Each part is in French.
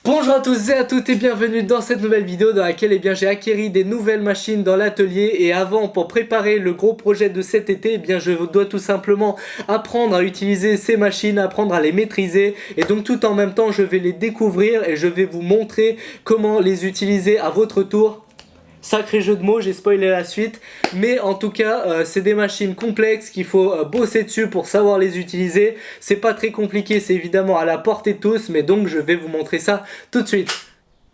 Bonjour à tous et à toutes et bienvenue dans cette nouvelle vidéo dans laquelle j'ai acquis des nouvelles machines dans l'atelier. Et avant, pour préparer le gros projet de cet été, je dois tout simplement apprendre à utiliser ces machines, apprendre à les maîtriser. Et donc tout en même temps, je vais les découvrir et je vais vous montrer comment les utiliser à votre tour. Sacré jeu de mots, j'ai spoilé la suite, mais en tout cas c'est des machines complexes qu'il faut bosser dessus pour savoir les utiliser. C'est pas très compliqué, c'est évidemment à la portée de tous, mais donc je vais vous montrer ça tout de suite.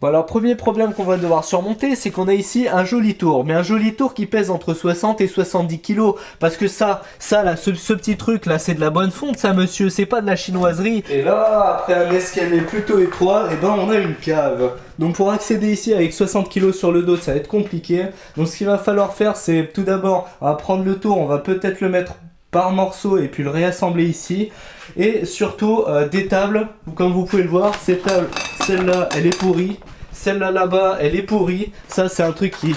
Bon alors premier problème qu'on va devoir surmonter, c'est qu'on a ici un joli tour, mais un joli tour qui pèse entre 60 et 70 kilos, parce que ça là, ce petit truc là, c'est de la bonne fonte ça monsieur, c'est pas de la chinoiserie. Et là, après un escalier plutôt étroit, on a une cave. Donc pour accéder ici avec 60 kg sur le dos, ça va être compliqué. Donc ce qu'il va falloir faire, c'est tout d'abord, on va prendre le tour, on va peut-être le mettre par morceaux et puis le réassembler ici. Et surtout des tables, comme vous pouvez le voir, ces tables, celle-là elle est pourrie, celle-là là-bas elle est pourrie. Ça c'est un truc qui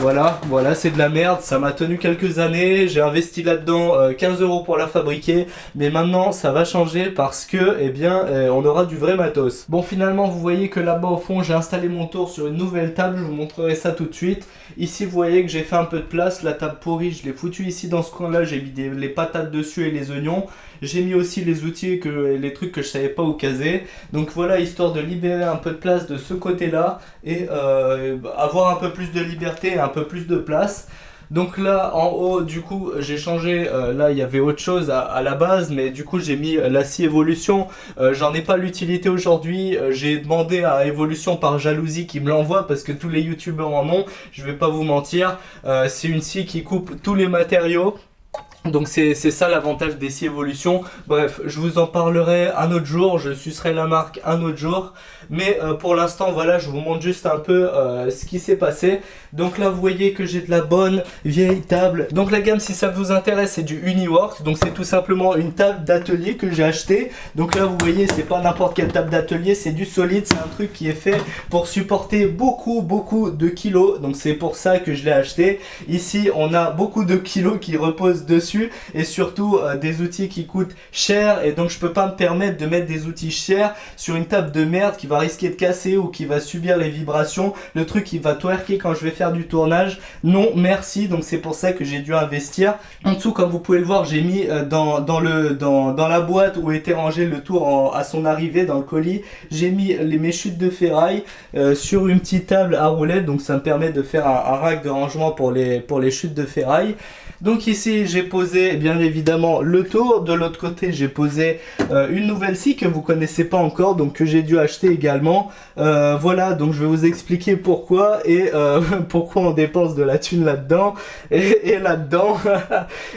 voilà c'est de la merde, ça m'a tenu quelques années, j'ai investi là-dedans 15 € pour la fabriquer, mais maintenant ça va changer parce que on aura du vrai matos. Bon finalement vous voyez que là-bas au fond j'ai installé mon tour sur une nouvelle table, je vous montrerai ça tout de suite. Ici vous voyez que j'ai fait un peu de place, la table pourrie je l'ai foutue ici dans ce coin là, j'ai mis les patates dessus et les oignons. J'ai mis aussi les outils, les trucs que je savais pas où caser. Donc voilà, histoire de libérer un peu de place de ce côté là et avoir un peu plus de liberté et un peu plus de place. Donc là en haut du coup j'ai changé, là il y avait autre chose à la base, mais du coup j'ai mis la scie Evolution. J'en ai pas l'utilité aujourd'hui, j'ai demandé à Evolution par jalousie qu'ils me l'envoie parce que tous les youtubeurs en ont, je vais pas vous mentir. C'est une scie qui coupe tous les matériaux. Donc c'est ça l'avantage des scies Evolution. Bref, je vous en parlerai un autre jour, je sucerai la marque un autre jour. Mais pour l'instant, voilà, je vous montre juste un peu ce qui s'est passé. Donc là, vous voyez que j'ai de la bonne vieille table. Donc la gamme, si ça vous intéresse, c'est du Uniworks. Donc c'est tout simplement une table d'atelier que j'ai acheté. Donc là, vous voyez, c'est pas n'importe quelle table d'atelier, c'est du solide. C'est un truc qui est fait pour supporter beaucoup de kilos. Donc c'est pour ça que je l'ai acheté. Ici, on a beaucoup de kilos qui reposent dessus. Et surtout, des outils qui coûtent cher. Et donc je peux pas me permettre de mettre des outils chers sur une table de merde qui va risquer de casser ou qui va subir les vibrations, le truc qui va twerker quand je vais faire du tournage. Non merci, donc c'est pour ça que j'ai dû investir. En dessous, comme vous pouvez le voir, j'ai mis dans la boîte où était rangé le tour à son arrivée dans le colis, j'ai mis mes chutes de ferraille sur une petite table à roulettes, donc ça me permet de faire un rack de rangement pour les chutes de ferraille. Donc ici j'ai posé bien évidemment le tour, de l'autre côté j'ai posé une nouvelle scie que vous connaissez pas encore, donc que j'ai dû acheter également. Voilà, donc je vais vous expliquer pourquoi et pourquoi on dépense de la thune là-dedans. Et là-dedans,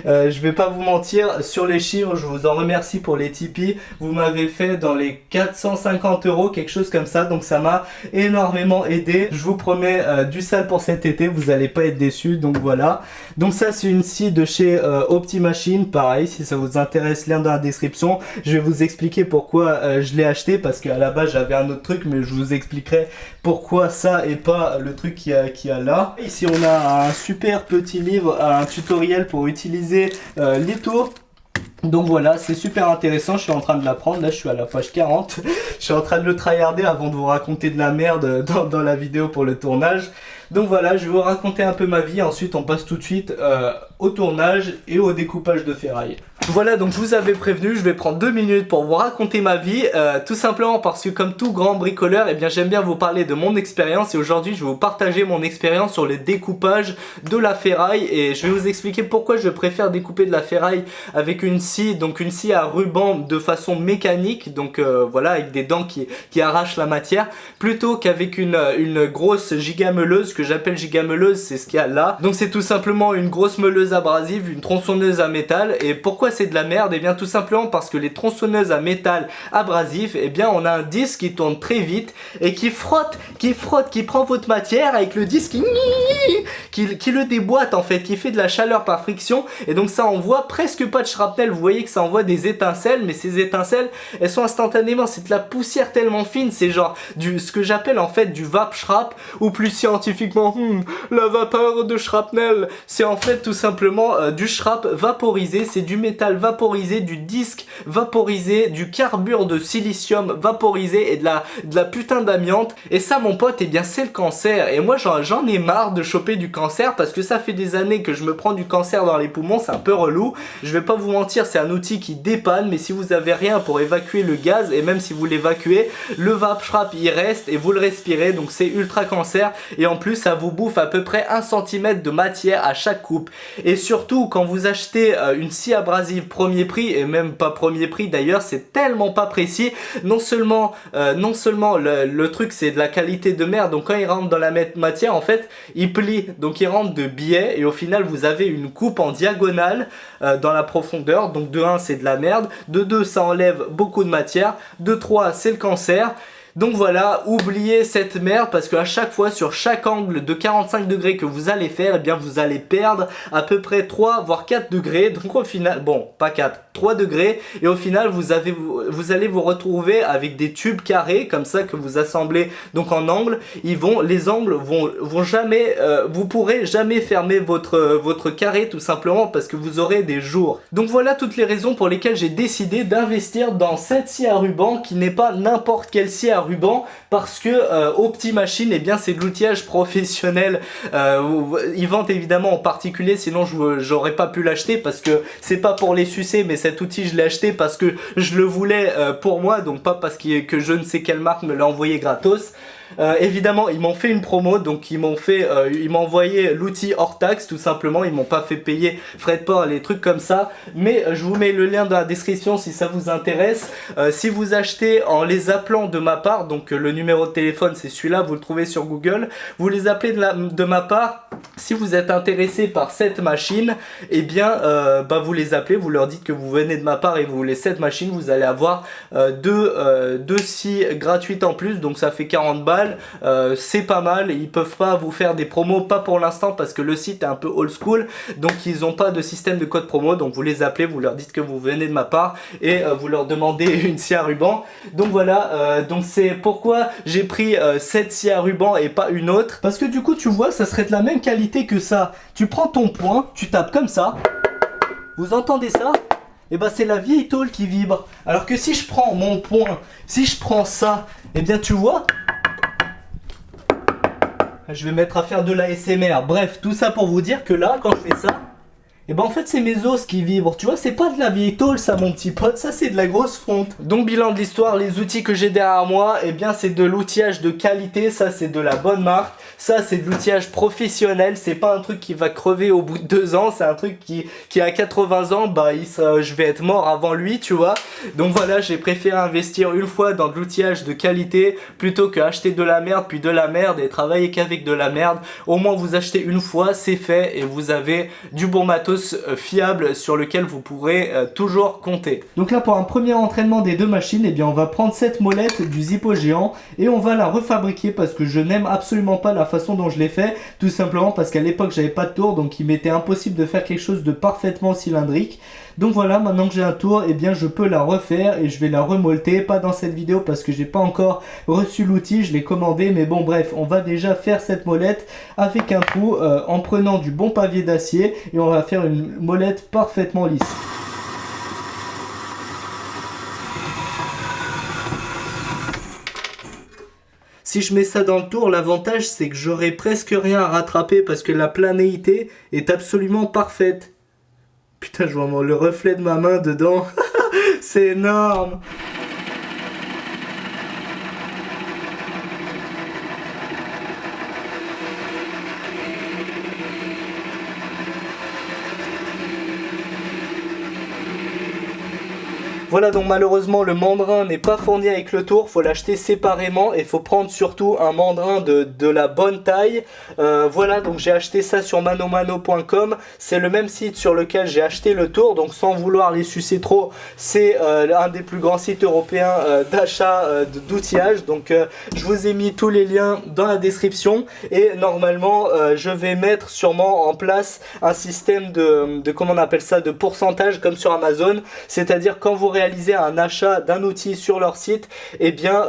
je vais pas vous mentir, sur les chiffres, je vous en remercie pour les Tipeee. Vous m'avez fait dans les 450 €, quelque chose comme ça, donc ça m'a énormément aidé. Je vous promets du sale pour cet été, vous allez pas être déçus, donc voilà. Donc ça c'est une scie de chez Optimachine, pareil, si ça vous intéresse, lien dans la description. Je vais vous expliquer pourquoi je l'ai acheté, parce qu'à la base j'avais un autre truc, mais je vous expliquerai pourquoi ça et pas le truc qu'il y a là. Ici on a un super petit livre, un tutoriel pour utiliser les tours. Donc voilà, c'est super intéressant, je suis en train de l'apprendre, là je suis à la page 40. Je suis en train de le tryharder avant de vous raconter de la merde dans la vidéo pour le tournage. Donc voilà, je vais vous raconter un peu ma vie, ensuite on passe tout de suite au tournage et au découpage de ferraille. Voilà, donc je vous avais prévenu, je vais prendre 2 minutes pour vous raconter ma vie, tout simplement parce que comme tout grand bricoleur, j'aime bien vous parler de mon expérience et aujourd'hui je vais vous partager mon expérience sur le découpage de la ferraille et je vais vous expliquer pourquoi je préfère découper de la ferraille avec une scie, donc une scie à ruban de façon mécanique, donc voilà, avec des dents qui arrachent la matière, plutôt qu'avec une grosse gigameuleuse que j'appelle gigameuleuse, c'est ce qu'il y a là. Donc c'est tout simplement une grosse meuleuse abrasive, une tronçonneuse à métal. Et pourquoi c'est de la merde? Bien tout simplement parce que les tronçonneuses à métal abrasif, on a un disque qui tourne très vite et qui frotte, qui prend votre matière avec le disque qui le déboîte en fait, qui fait de la chaleur par friction et donc ça envoie presque pas de shrapnel. Vous voyez que ça envoie des étincelles, mais ces étincelles elles sont instantanément, c'est de la poussière tellement fine, c'est genre ce que j'appelle en fait du vap shrap, ou plus scientifique scientifiquement, la vapeur de shrapnel, c'est en fait tout simplement du shrap vaporisé, c'est du métal vaporisé, du disque vaporisé, du carbure de silicium vaporisé et de la putain d'amiante. Et ça mon pote, eh bien c'est le cancer. Et moi j'en ai marre de choper du cancer parce que ça fait des années que je me prends du cancer dans les poumons, c'est un peu relou. Je vais pas vous mentir, c'est un outil qui dépanne, mais si vous avez rien pour évacuer le gaz, et même si vous l'évacuez, le vape shrap il reste et vous le respirez, donc c'est ultra cancer. Et en plus ça vous bouffe à peu près 1 cm de matière à chaque coupe. Et surtout quand vous achetez une scie abrasive premier prix, et même pas premier prix d'ailleurs, c'est tellement pas précis. Non seulement le truc c'est de la qualité de merde, donc quand il rentre dans la matière en fait il plie, donc il rentre de biais et au final vous avez une coupe en diagonale dans la profondeur. Donc de 1 c'est de la merde, de 2 ça enlève beaucoup de matière, de 3 c'est le cancer. Donc voilà, oubliez cette merde parce qu'à chaque fois sur chaque angle de 45 degrés que vous allez faire, eh bien vous allez perdre à peu près 3 voire 4 degrés. Donc au final, bon pas 4, 3 degrés, et au final vous allez vous retrouver avec des tubes carrés comme ça que vous assemblez donc en angle. Les angles vont jamais, vous pourrez jamais fermer votre carré tout simplement parce que vous aurez des jours. Donc voilà toutes les raisons pour lesquelles j'ai décidé d'investir dans cette scie à ruban qui n'est pas n'importe quelle scie à ruban, parce que Optimachine, eh bien c'est de l'outillage professionnel. Ils vendent évidemment en particulier, sinon j'aurais pas pu l'acheter parce que c'est pas pour les sucer, mais cet outil je l'ai acheté parce que je le voulais pour moi, donc pas parce que je ne sais quelle marque me l'a envoyé gratos. Évidemment ils m'ont fait une promo, donc ils m'ont envoyé l'outil hors taxe tout simplement, ils m'ont pas fait payer frais de port, les trucs comme ça, mais je vous mets le lien dans la description si ça vous intéresse. Si vous achetez en les appelant de ma part, donc le numéro de téléphone c'est celui-là, vous le trouvez sur Google, vous les appelez de ma part. Si vous êtes intéressé par cette machine, eh bien vous les appelez, vous leur dites que vous venez de ma part et vous voulez cette machine, vous allez avoir deux scies gratuites en plus, donc ça fait 40 balles. C'est pas mal. Ils peuvent pas vous faire des promos, pas pour l'instant parce que le site est un peu old school, donc ils ont pas de système de code promo. Donc vous les appelez, vous leur dites que vous venez de ma part et vous leur demandez une scie à ruban. Donc voilà, donc c'est pourquoi j'ai pris cette scie à ruban et pas une autre, parce que du coup tu vois ça serait de la même qualité que ça. Tu prends ton poing, tu tapes comme ça, vous entendez ça? Et bah c'est la vieille tôle qui vibre. Alors que si je prends mon poing, si je prends ça, et bien tu vois, je vais mettre à faire de l'ASMR. Bref, tout ça pour vous dire que là, quand je fais ça, et ben en fait c'est mes os qui vibrent. Tu vois, c'est pas de la vieille tôle ça mon petit pote, ça c'est de la grosse fonte. Donc bilan de l'histoire, les outils que j'ai derrière moi, et bien c'est de l'outillage de qualité, ça c'est de la bonne marque. Ça c'est de l'outillage professionnel, c'est pas un truc qui va crever au bout de 2 ans, c'est un truc qui a 80 ans, je vais être mort avant lui, tu vois. Donc voilà, j'ai préféré investir une fois dans de l'outillage de qualité plutôt que acheter de la merde puis de la merde et travailler qu'avec de la merde. Au moins vous achetez une fois, c'est fait et vous avez du bon matos fiable sur lequel vous pourrez toujours compter. Donc là pour un premier entraînement des deux machines, eh bien on va prendre cette molette du Zippo géant et on va la refabriquer parce que je n'aime absolument pas la façon dont je l'ai fait, tout simplement parce qu'à l'époque j'avais pas de tour, donc il m'était impossible de faire quelque chose de parfaitement cylindrique. Donc voilà, maintenant que j'ai un tour, eh bien je peux la refaire et je vais la remolter, pas dans cette vidéo parce que j'ai pas encore reçu l'outil, je l'ai commandé, mais bon bref, on va déjà faire cette molette avec un trou en prenant du bon papier d'acier et on va faire une molette parfaitement lisse. Si je mets ça dans le tour, l'avantage c'est que j'aurai presque rien à rattraper parce que la planéité est absolument parfaite. Putain, je vois le reflet de ma main dedans. C'est énorme. Voilà, donc malheureusement le mandrin n'est pas fourni avec le tour, faut l'acheter séparément et faut prendre surtout un mandrin de la bonne taille. Voilà, donc j'ai acheté ça sur manomano.com, c'est le même site sur lequel j'ai acheté le tour, donc sans vouloir les sucer trop, c'est un des plus grands sites européens d'achat d'outillage. Donc je vous ai mis tous les liens dans la description et normalement je vais mettre sûrement en place un système de comment on appelle ça, de pourcentage comme sur Amazon, c'est à dire quand vous réaliser un achat d'un outil sur leur site, eh bien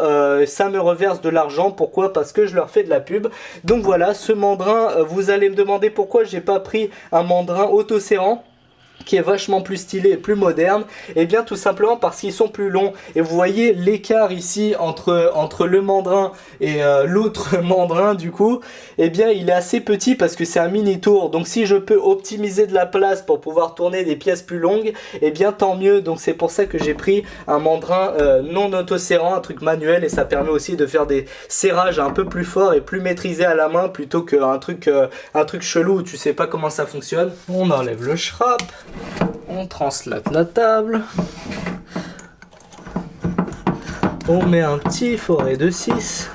ça me reverse de l'argent. Pourquoi? Parce que je leur fais de la pub. Donc voilà, ce mandrin, vous allez me demander pourquoi j'ai pas pris un mandrin autoserrant qui est vachement plus stylé et plus moderne. Et bien tout simplement parce qu'ils sont plus longs. Et vous voyez l'écart ici entre le mandrin et l'autre mandrin du coup, et bien il est assez petit parce que c'est un mini tour. Donc si je peux optimiser de la place pour pouvoir tourner des pièces plus longues, et bien tant mieux. Donc c'est pour ça que j'ai pris un mandrin non autoserrant, un truc manuel, et ça permet aussi de faire des serrages un peu plus forts et plus maîtrisés à la main plutôt qu'un truc chelou où tu sais pas comment ça fonctionne. On enlève le strap. On translate la table. On met un petit forêt de 6.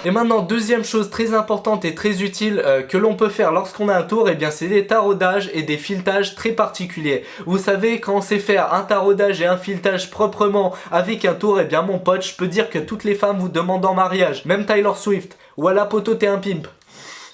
Et maintenant, deuxième chose très importante et très utile que l'on peut faire lorsqu'on a un tour, et bien c'est des taraudages et des filetages très particuliers. Vous savez, quand on sait faire un taraudage et un filetage proprement avec un tour, et bien mon pote, je peux dire que toutes les femmes vous demandent en mariage, même Taylor Swift. Voilà poto, t'es un pimp.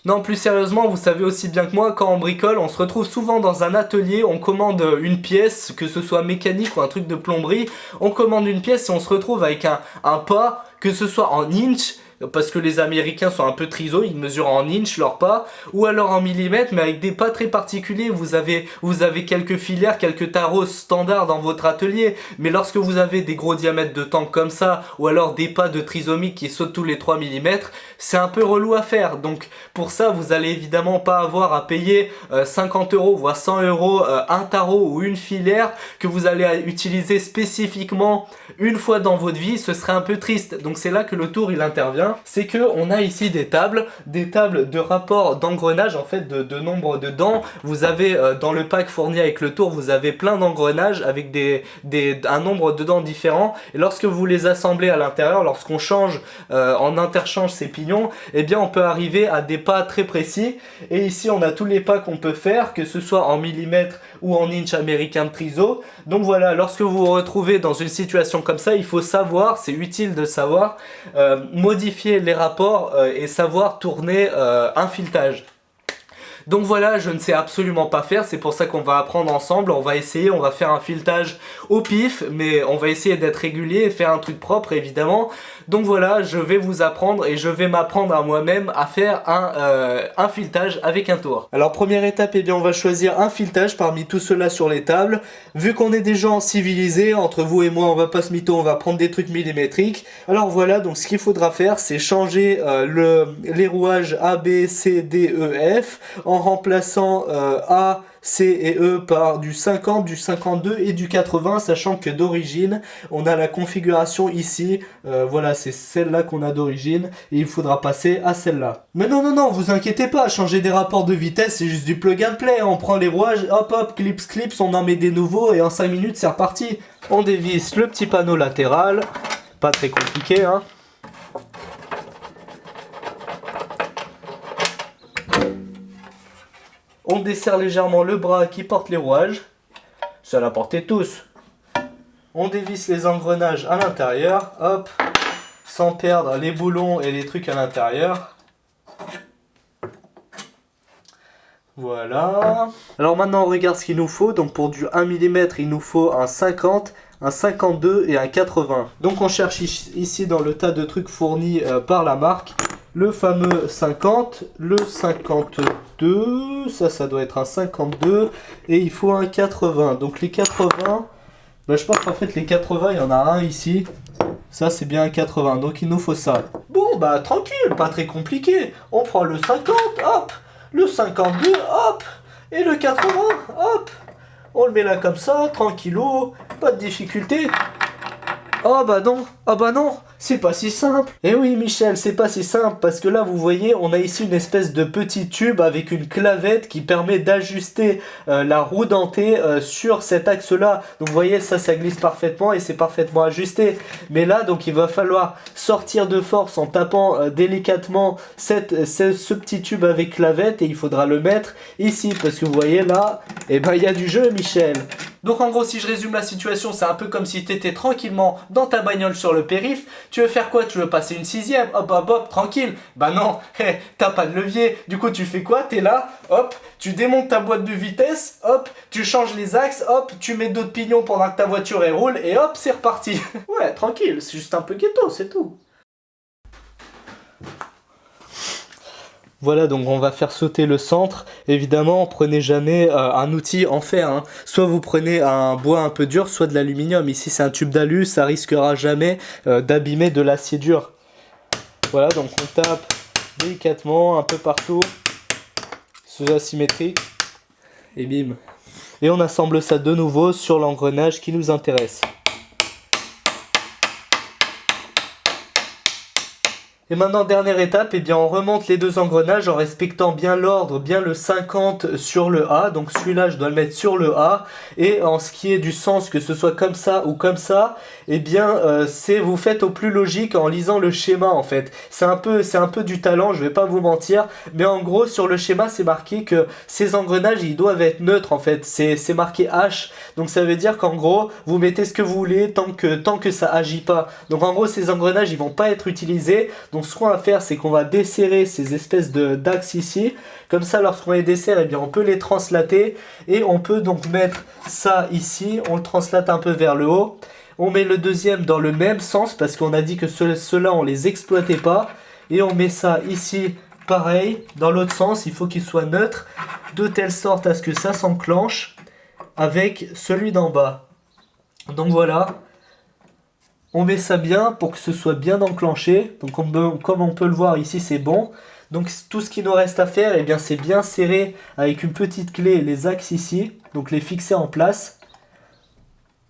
Non, plus sérieusement, vous savez aussi bien que moi, quand on bricole, on se retrouve souvent dans un atelier, on commande une pièce, que ce soit mécanique ou un truc de plomberie, on commande une pièce et on se retrouve avec un pas, que ce soit en inch, parce que les Américains sont un peu trisos, ils mesurent en inch leur pas, ou alors en millimètres, mais avec des pas très particuliers. Vous avez quelques filières, quelques tarots standards dans votre atelier, mais lorsque vous avez des gros diamètres de tank comme ça, ou alors des pas de trisomique qui sautent tous les 3 mm, c'est un peu relou à faire. Donc pour ça, vous allez évidemment pas avoir à payer 50 €, voire 100 € un tarot ou une filière que vous allez utiliser spécifiquement une fois dans votre vie. Ce serait un peu triste. Donc c'est là que le tour il intervient. C'est que on a ici des tables de rapport d'engrenage, en fait de nombre de dents. Vous avez dans le pack fourni avec le tour, vous avez plein d'engrenages avec un nombre de dents différents, et lorsque vous les assemblez à l'intérieur, lorsqu'on change on interchange ces pignons, et bien on peut arriver à des pas très précis. Et ici on a tous les pas qu'on peut faire, que ce soit en millimètres ou en inch américain de triso. Donc voilà, lorsque vous vous retrouvez dans une situation comme ça, il faut savoir, c'est utile de savoir modifier les rapports et savoir tourner un filetage. Donc voilà, je ne sais absolument pas faire, c'est pour ça qu'on va apprendre ensemble, on va essayer, on va faire un filetage au pif, mais on va essayer d'être régulier et faire un truc propre évidemment. Donc voilà, je vais vous apprendre et je vais m'apprendre à moi-même à faire un filetage avec un tour. Alors première étape, eh bien on va choisir un filetage parmi tout cela sur les tables. Vu qu'on est des gens civilisés, entre vous et moi on va pas se mytho, on va prendre des trucs millimétriques. Alors voilà, donc ce qu'il faudra faire, c'est changer les rouages A, B, C, D, E, F en remplaçant A, C et E par du 50, du 52 et du 80, sachant que d'origine on a la configuration ici, voilà, c'est celle-là qu'on a d'origine et il faudra passer à celle-là. Mais non, vous inquiétez pas, changer des rapports de vitesse c'est juste du plug and play, on prend les rouages, hop, clips, on en met des nouveaux et en 5 minutes c'est reparti. On dévisse le petit panneau latéral, pas très compliqué hein. On desserre légèrement le bras qui porte les rouages, ça la portez tous. On dévisse les engrenages à l'intérieur, hop, sans perdre les boulons et les trucs à l'intérieur. Voilà. Alors maintenant on regarde ce qu'il nous faut. Donc pour du 1 mm il nous faut un 50, un 52 et un 80. Donc on cherche ici dans le tas de trucs fournis par la marque le fameux 50, le 52, ça doit être un 52 et il faut un 80. Donc les 80, bah, je pense qu'en fait les 80 il y en a un ici. Ça c'est bien un 80, donc il nous faut ça. Bon bah tranquille, pas très compliqué. On prend le 50, hop, le 52, hop, et le 80, hop. On le met là comme ça, tranquillou, pas de difficulté. Oh bah non, C'est pas si simple. Eh oui Michel, c'est pas si simple parce que là vous voyez on a ici une espèce de petit tube avec une clavette qui permet d'ajuster la roue dentée sur cet axe là. Donc vous voyez ça glisse parfaitement et c'est parfaitement ajusté. Mais là donc il va falloir sortir de force en tapant délicatement ce petit tube avec clavette et il faudra le mettre ici parce que vous voyez là, eh ben il y a du jeu Michel. Donc en gros si je résume la situation, c'est un peu comme si tu étais tranquillement dans ta bagnole sur le périph'. Tu veux faire quoi? Tu veux passer une sixième? Hop hop hop, tranquille. Bah non, t'as pas de levier. Du coup tu fais quoi? T'es là, hop, tu démontes ta boîte de vitesse, hop, tu changes les axes, hop, tu mets d'autres pignons pendant que ta voiture elle roule et hop, c'est reparti. Ouais, tranquille, c'est juste un peu ghetto, c'est tout. Voilà, donc on va faire sauter le centre. Évidemment, prenez jamais un outil en fer, hein. Soit vous prenez un bois un peu dur, soit de l'aluminium. Ici, c'est un tube d'alu, ça risquera jamais d'abîmer de l'acier dur. Voilà, donc on tape délicatement un peu partout. C'est asymétrique. Et bim. Et on assemble ça de nouveau sur l'engrenage qui nous intéresse. Et maintenant, dernière étape, eh bien, on remonte les deux engrenages en respectant bien l'ordre, bien le 50 sur le A. Donc celui-là, je dois le mettre sur le A. Et en ce qui est du sens, que ce soit comme ça ou comme ça, eh bien, vous faites au plus logique en lisant le schéma, en fait. C'est un peu du talent, je vais pas vous mentir. Mais en gros, sur le schéma, c'est marqué que ces engrenages, ils doivent être neutres, en fait. C'est marqué H. Donc ça veut dire qu'en gros, vous mettez ce que vous voulez tant que ça agit pas. Donc en gros, ces engrenages, ils vont pas être utilisés. Donc ce qu'on va faire, c'est qu'on va desserrer ces espèces d'axes ici. Comme ça, lorsqu'on les desserre, eh bien, on peut les translater. Et on peut donc mettre ça ici. On le translate un peu vers le haut. On met le deuxième dans le même sens parce qu'on a dit que ceux-là, on les exploitait pas. Et on met ça ici, pareil, dans l'autre sens. Il faut qu'il soit neutre, de telle sorte à ce que ça s'enclenche avec celui d'en bas. Donc voilà. On met ça bien pour que ce soit bien enclenché. Donc comme on peut le voir ici, c'est bon. Donc tout ce qu'il nous reste à faire, eh bien, c'est bien serrer avec une petite clé les axes ici. Donc les fixer en place.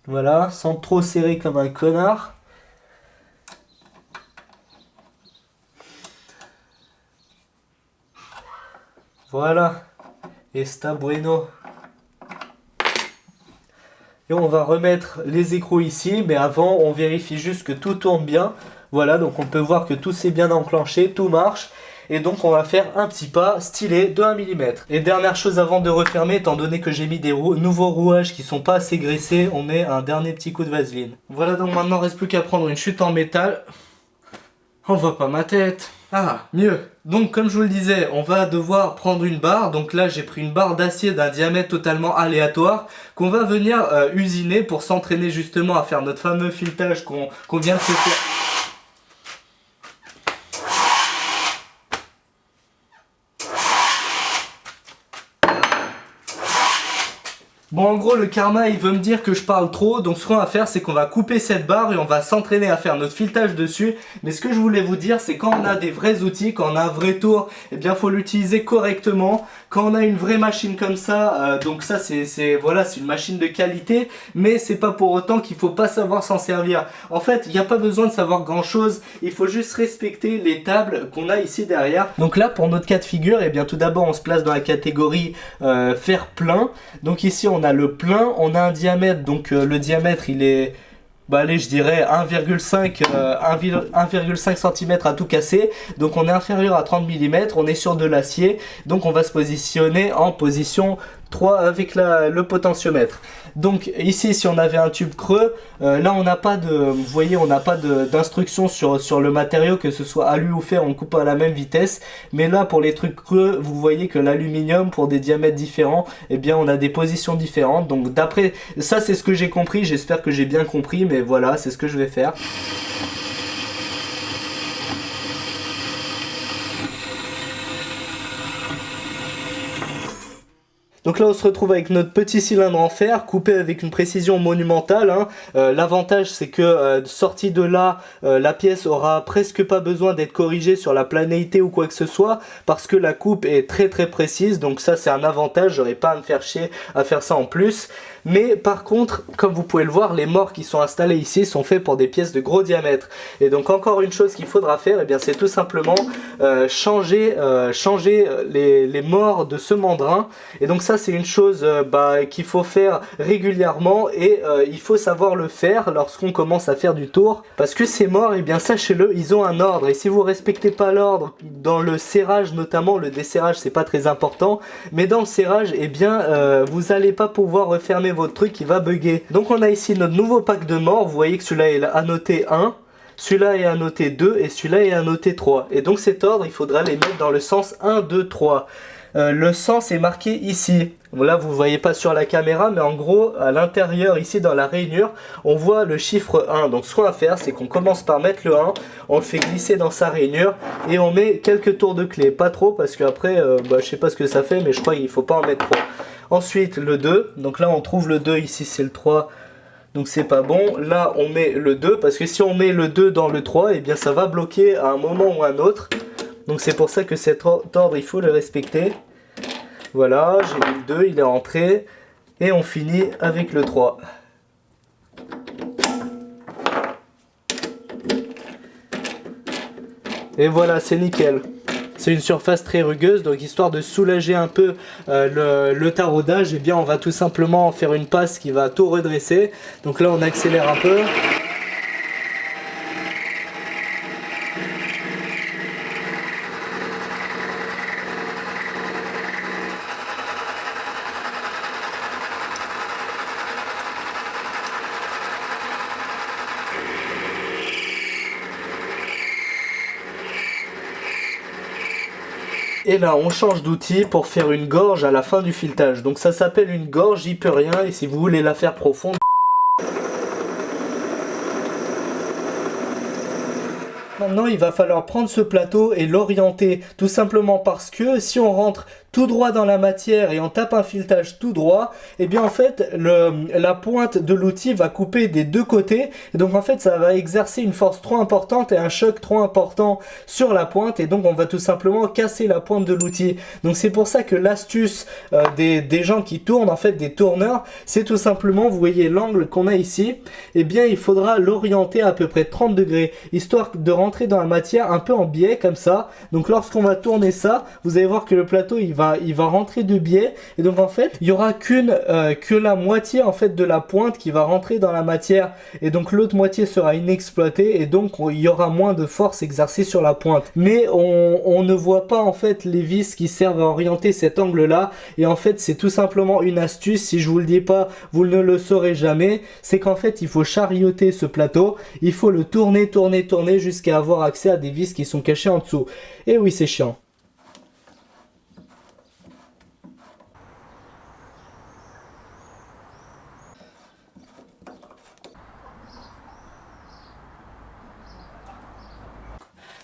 Voilà, sans trop serrer comme un connard. Voilà. Está bueno. Et on va remettre les écrous ici, mais avant on vérifie juste que tout tourne bien. Voilà, donc on peut voir que tout s'est bien enclenché, tout marche. Et donc on va faire un petit pas stylé de 1 mm. Et dernière chose avant de refermer, étant donné que j'ai mis des nouveaux rouages qui sont pas assez graissés, on met un dernier petit coup de vaseline. Voilà, donc maintenant il ne reste plus qu'à prendre une chute en métal. On voit pas ma tête. Ah, mieux. Donc comme je vous le disais, on va devoir prendre une barre. Donc là j'ai pris une barre d'acier d'un diamètre totalement aléatoire qu'on va venir usiner pour s'entraîner justement à faire notre fameux filetage qu'on vient de se faire. Bon, en gros, le karma, il veut me dire que je parle trop, donc ce qu'on va faire, c'est qu'on va couper cette barre et on va s'entraîner à faire notre filetage dessus. Mais ce que je voulais vous dire, c'est quand on a des vrais outils, quand on a un vrai tour, eh bien, faut l'utiliser correctement. Quand on a une vraie machine comme ça, donc ça, voilà, c'est une machine de qualité, mais c'est pas pour autant qu'il faut pas savoir s'en servir. En fait, il n'y a pas besoin de savoir grand-chose, il faut juste respecter les tables qu'on a ici derrière. Donc là, pour notre cas de figure, eh bien, tout d'abord, on se place dans la catégorie fer plein. Donc ici, on a le plein, on a un diamètre, donc le diamètre il est, bah allez je dirais 1,5 cm à tout casser, donc on est inférieur à 30 mm, on est sur de l'acier, donc on va se positionner en position 3 avec le potentiomètre. Donc ici si on avait un tube creux, là on n'a pas de, vous voyez on n'a pas d'instruction sur le matériau, que ce soit alu ou fer, on coupe à la même vitesse, mais là pour les trucs creux, vous voyez que l'aluminium pour des diamètres différents, eh bien on a des positions différentes. Donc d'après ça c'est ce que j'ai compris, j'espère que j'ai bien compris, mais voilà c'est ce que je vais faire. Donc là on se retrouve avec notre petit cylindre en fer coupé avec une précision monumentale, hein. L'avantage c'est que sortie de là, la pièce aura presque pas besoin d'être corrigée sur la planéité ou quoi que ce soit parce que la coupe est très précise, donc ça c'est un avantage, j'aurais pas à me faire chier à faire ça en plus. Mais par contre, comme vous pouvez le voir, les morts qui sont installés ici sont faits pour des pièces de gros diamètre. Et donc encore une chose qu'il faudra faire, eh bien c'est tout simplement changer les morts de ce mandrin. Et donc ça c'est une chose qu'il faut faire régulièrement et il faut savoir le faire lorsqu'on commence à faire du tour. Parce que ces morts, eh bien sachez-le, ils ont un ordre. Et si vous respectez pas l'ordre, dans le serrage notamment, le desserrage c'est pas très important, mais dans le serrage, eh bien vous allez pas pouvoir refermer votre truc, qui va bugger. Donc on a ici notre nouveau pack de morts, vous voyez que celui-là est annoté 1, celui-là est annoté 2 et celui-là est annoté 3. Et donc cet ordre, il faudra les mettre dans le sens 1, 2, 3. Le sens est marqué ici. Là vous voyez pas sur la caméra, mais en gros à l'intérieur ici dans la rainure on voit le chiffre 1. Donc ce qu'on va faire c'est qu'on commence par mettre le 1, on le fait glisser dans sa rainure et on met quelques tours de clé, pas trop parce qu'après je sais pas ce que ça fait, mais je crois qu'il faut pas en mettre trop. Ensuite le 2, donc là on trouve le 2, ici c'est le 3, donc c'est pas bon. Là on met le 2 parce que si on met le 2 dans le 3, et bien ça va bloquer à un moment ou à un autre. Donc c'est pour ça que cet ordre il faut le respecter. Voilà, j'ai mis le 2, il est rentré. Et on finit avec le 3. Et voilà, c'est nickel. C'est une surface très rugueuse, donc histoire de soulager un peu le taraudage, eh bien on va tout simplement faire une passe qui va tout redresser. Donc là on accélère un peu. Et là on change d'outil pour faire une gorge à la fin du filetage. Donc ça s'appelle une gorge, j'y peux rien, et si vous voulez la faire profonde, maintenant il va falloir prendre ce plateau et l'orienter, tout simplement parce que si on rentre tout droit dans la matière et on tape un filetage tout droit, et bien en fait la pointe de l'outil va couper des deux côtés, et donc en fait ça va exercer une force trop importante et un choc trop important sur la pointe, et donc on va tout simplement casser la pointe de l'outil. Donc c'est pour ça que l'astuce des gens qui tournent, en fait des tourneurs, c'est tout simplement, vous voyez l'angle qu'on a ici, et bien il faudra l'orienter à peu près 30 degrés, histoire de rentrer dans la matière un peu en biais comme ça. Donc lorsqu'on va tourner ça, vous allez voir que le plateau il va rentrer de biais, et donc en fait il y aura que la moitié en fait de la pointe qui va rentrer dans la matière, et donc l'autre moitié sera inexploitée, et donc il y aura moins de force exercée sur la pointe. Mais on ne voit pas en fait les vis qui servent à orienter cet angle là, et en fait c'est tout simplement une astuce. Si je vous le dis pas, vous ne le saurez jamais. C'est qu'en fait il faut charioter ce plateau, il faut le tourner jusqu'à avoir accès à des vis qui sont cachées en dessous. Et oui, c'est chiant.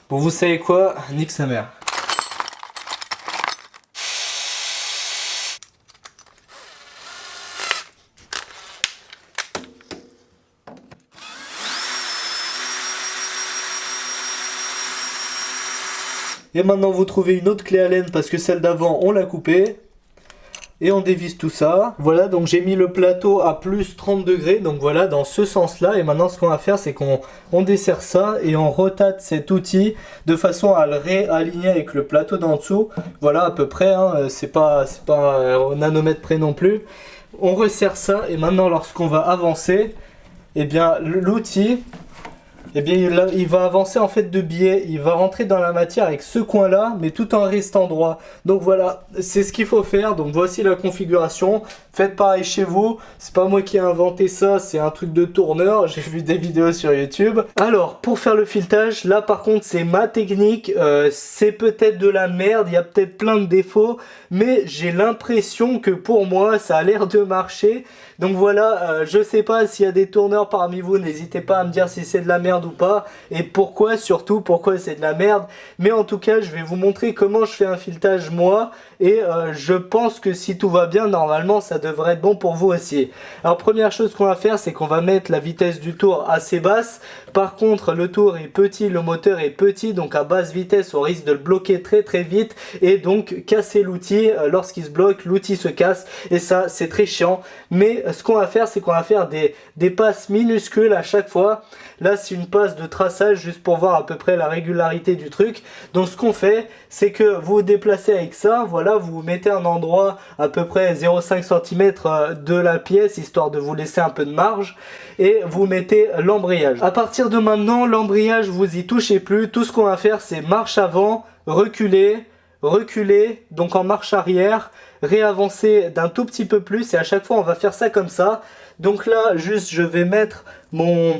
Bon, vous savez quoi? Nique sa mère. Et maintenant vous trouvez une autre clé Allen parce que celle d'avant on l'a coupée. Et on dévisse tout ça. Voilà, donc j'ai mis le plateau à plus 30 degrés. Donc voilà, dans ce sens-là. Et maintenant ce qu'on va faire, c'est qu'on desserre ça et on rotate cet outil de façon à le réaligner avec le plateau d'en dessous. Voilà, à peu près, hein, c'est pas au nanomètre près non plus. On resserre ça et maintenant lorsqu'on va avancer, eh bien l'outil, eh bien là, il va avancer en fait de biais, il va rentrer dans la matière avec ce coin là, mais tout en restant droit. Donc voilà, c'est ce qu'il faut faire. Donc voici la configuration. Faites pareil chez vous. C'est pas moi qui ai inventé ça, c'est un truc de tourneur. J'ai vu des vidéos sur YouTube. Alors pour faire le filetage, là par contre c'est ma technique. C'est peut-être de la merde, il y a peut-être plein de défauts, mais j'ai l'impression que pour moi ça a l'air de marcher. Donc voilà, je sais pas s'il y a des tourneurs parmi vous, n'hésitez pas à me dire si c'est de la merde ou pas, et pourquoi surtout, pourquoi c'est de la merde. Mais en tout cas, je vais vous montrer comment je fais un filetage moi, et je pense que si tout va bien, normalement ça devrait être bon pour vous aussi. Alors première chose qu'on va faire, c'est qu'on va mettre la vitesse du tour assez basse. Par contre le tour est petit, le moteur est petit, donc à basse vitesse on risque de le bloquer très vite et donc casser l'outil. Lorsqu'il se bloque, l'outil se casse et ça c'est très chiant. Mais ce qu'on va faire, c'est qu'on va faire des passes minuscules à chaque fois. Là c'est une passe de traçage juste pour voir à peu près la régularité du truc. Donc ce qu'on fait, c'est que vous vous déplacez avec ça, voilà, vous vous mettez un endroit à peu près 0,5 cm de la pièce, histoire de vous laisser un peu de marge, et vous mettez l'embrayage. À partir de maintenant, l'embrayage, vous y touchez plus. Tout ce qu'on va faire, c'est marche avant, reculer, reculer, donc en marche arrière, réavancer d'un tout petit peu plus, et à chaque fois on va faire ça comme ça. Donc là, juste je vais mettre mon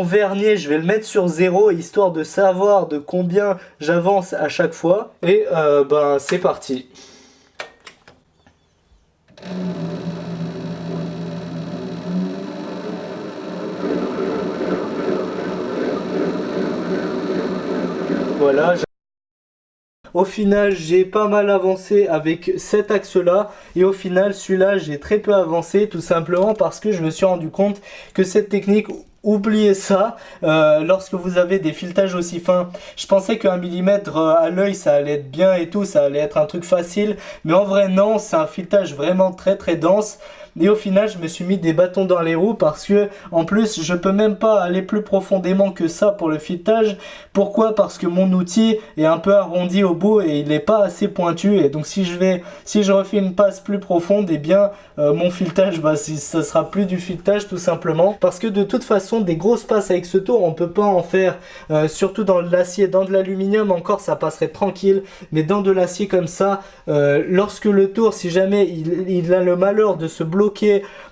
vernier, je vais le mettre sur 0 histoire de savoir de combien j'avance à chaque fois. Et ben c'est parti. Voilà. Au final, j'ai pas mal avancé avec cet axe-là, et au final, celui-là, j'ai très peu avancé, tout simplement parce que je me suis rendu compte que cette technique, oubliez ça, lorsque vous avez des filetages aussi fins. Je pensais qu'un millimètre à l'œil ça allait être bien et tout, ça allait être un truc facile, mais en vrai non, c'est un filetage vraiment très dense. Et au final je me suis mis des bâtons dans les roues parce que en plus je peux même pas aller plus profondément que ça pour le filetage. Pourquoi? Parce que mon outil est un peu arrondi au bout et il n'est pas assez pointu, et donc si je refais une passe plus profonde, et bien mon filetage, bah, ça sera plus du filetage tout simplement, parce que de toute façon des grosses passes avec ce tour on peut pas en faire, surtout dans de l'acier. Dans de l'aluminium encore ça passerait tranquille, mais dans de l'acier comme ça, lorsque le tour, si jamais il a le malheur de se bloquer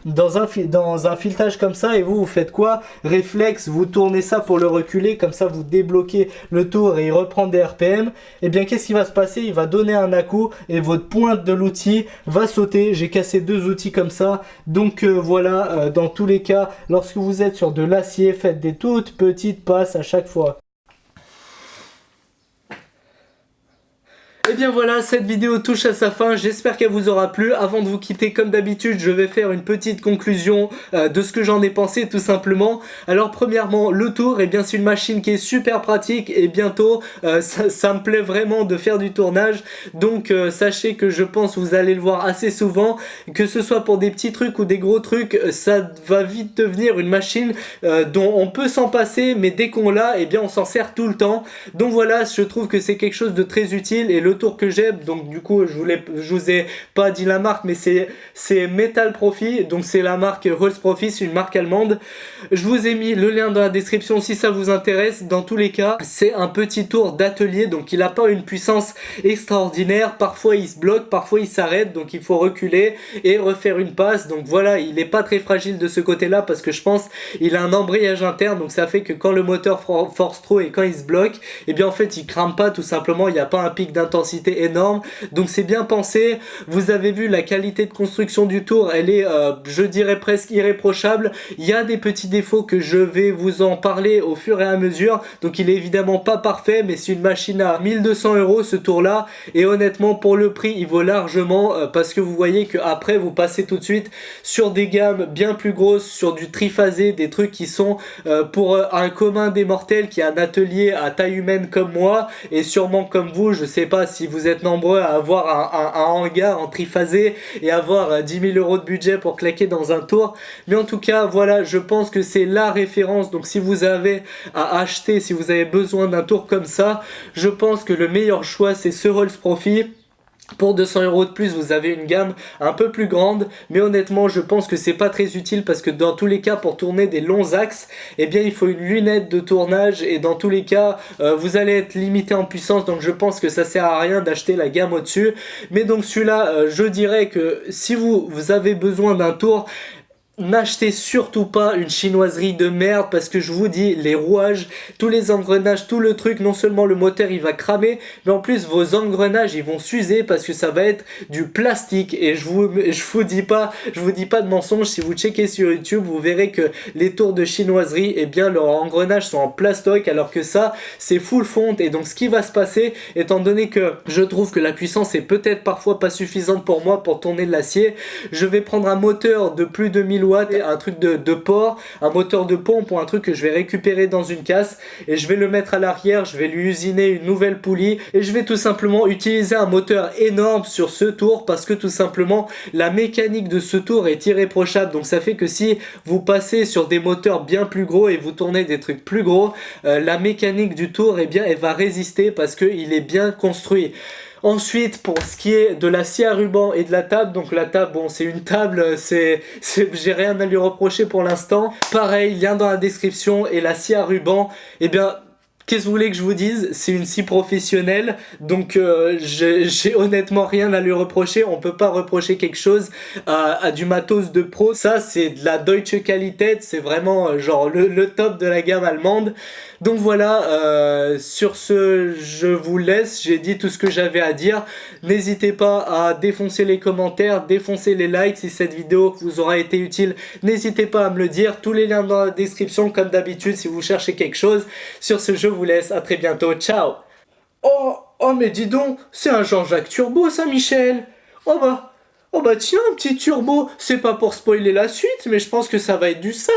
dans un filetage comme ça, et vous faites quoi? Réflexe, vous tournez ça pour le reculer, comme ça vous débloquez le tour et il reprend des RPM. Et bien qu'est-ce qui va se passer? Il va donner un à-coup et votre pointe de l'outil va sauter. J'ai cassé 2 outils comme ça. Donc voilà, dans tous les cas, lorsque vous êtes sur de l'acier, faites des toutes petites passes à chaque fois. Et bien voilà, cette vidéo touche à sa fin, j'espère qu'elle vous aura plu. Avant de vous quitter, comme d'habitude, je vais faire une petite conclusion de ce que j'en ai pensé tout simplement. Alors premièrement, le tour, eh bien c'est une machine qui est super pratique, et bientôt ça me plaît vraiment de faire du tournage. Donc sachez que je pense vous allez le voir assez souvent, que ce soit pour des petits trucs ou des gros trucs, ça va vite devenir une machine dont on peut s'en passer, mais dès qu'on l'a, eh bien on s'en sert tout le temps. Donc voilà, je trouve que c'est quelque chose de très utile, et le tour que j'ai, donc du coup je vous ai pas dit la marque, mais c'est Metal Profi, donc c'est la marque Holz Profi, c'est une marque allemande. Je vous ai mis le lien dans la description si ça vous intéresse. Dans tous les cas, c'est un petit tour d'atelier, donc il n'a pas une puissance extraordinaire, parfois il se bloque, parfois il s'arrête, donc il faut reculer et refaire une passe. Donc voilà, il n'est pas très fragile de ce côté là, parce que je pense il a un embrayage interne, donc ça fait que quand le moteur force trop et quand il se bloque, et bien en fait il crame pas, tout simplement, il n'y a pas un pic d'intensité énorme, donc c'est bien pensé. Vous avez vu la qualité de construction du tour, elle est je dirais presque irréprochable. Il y a des petits défauts que je vais vous en parler au fur et à mesure, donc il est évidemment pas parfait, mais c'est une machine à 1200 € ce tour là, et honnêtement pour le prix il vaut largement, parce que vous voyez que après vous passez tout de suite sur des gammes bien plus grosses, sur du triphasé, des trucs qui sont pour un commun des mortels qui a un atelier à taille humaine comme moi, et sûrement comme vous. Je sais pas si vous êtes nombreux à avoir un hangar en triphasé et avoir 10 000 € de budget pour claquer dans un tour, mais en tout cas voilà, je pense que c'est la référence. Donc si vous avez à acheter, si vous avez besoin d'un tour comme ça, je pense que le meilleur choix c'est ce Holz Profi. Pour 200 € de plus, vous avez une gamme un peu plus grande, mais honnêtement je pense que c'est pas très utile, parce que dans tous les cas pour tourner des longs axes, eh bien il faut une lunette de tournage, et dans tous les cas vous allez être limité en puissance, donc je pense que ça sert à rien d'acheter la gamme au dessus. Mais donc celui-là, je dirais que si vous avez besoin d'un tour, N'achetez surtout pas une chinoiserie de merde parce que je vous dis, les rouages, tous les engrenages, tout le truc, non seulement le moteur il va cramer, mais en plus vos engrenages ils vont s'user parce que ça va être du plastique et je vous dis pas de mensonge. Si vous checkez sur YouTube, vous verrez que les tours de chinoiserie, eh bien leurs engrenages sont en plastoc alors que ça c'est full fonte. Et donc ce qui va se passer, étant donné que je trouve que la puissance est peut-être parfois pas suffisante pour moi pour tourner de l'acier, je vais prendre un moteur de plus de 1000 watts, un truc de port, un moteur de pompe ou un truc que je vais récupérer dans une casse et je vais le mettre à l'arrière, je vais lui usiner une nouvelle poulie et je vais tout simplement utiliser un moteur énorme sur ce tour parce que tout simplement la mécanique de ce tour est irréprochable. Donc ça fait que si vous passez sur des moteurs bien plus gros et vous tournez des trucs plus gros, la mécanique du tour, eh bien elle va résister parce qu'il est bien construit. Ensuite, pour ce qui est de la scie à ruban et de la table, donc la table, bon, c'est une table, j'ai rien à lui reprocher pour l'instant. Pareil, lien dans la description. Et la scie à ruban, eh bien, qu'est-ce que vous voulez que je vous dise? C'est une scie professionnelle, donc j'ai honnêtement rien à lui reprocher. On peut pas reprocher quelque chose à du matos de pro. Ça, c'est de la Deutsche Qualität, c'est vraiment genre le top de la gamme allemande. Donc voilà, sur ce, je vous laisse. J'ai dit tout ce que j'avais à dire. N'hésitez pas à défoncer les commentaires, défoncer les likes. Si cette vidéo vous aura été utile, n'hésitez pas à me le dire. Tous les liens dans la description, comme d'habitude, si vous cherchez quelque chose. Sur ce, je vous laisse. À très bientôt. Ciao. Oh, mais dis donc, c'est un Jean-Jacques Turbo, ça, Michel. Oh bah tiens, un petit turbo. C'est pas pour spoiler la suite, mais je pense que ça va être du sale.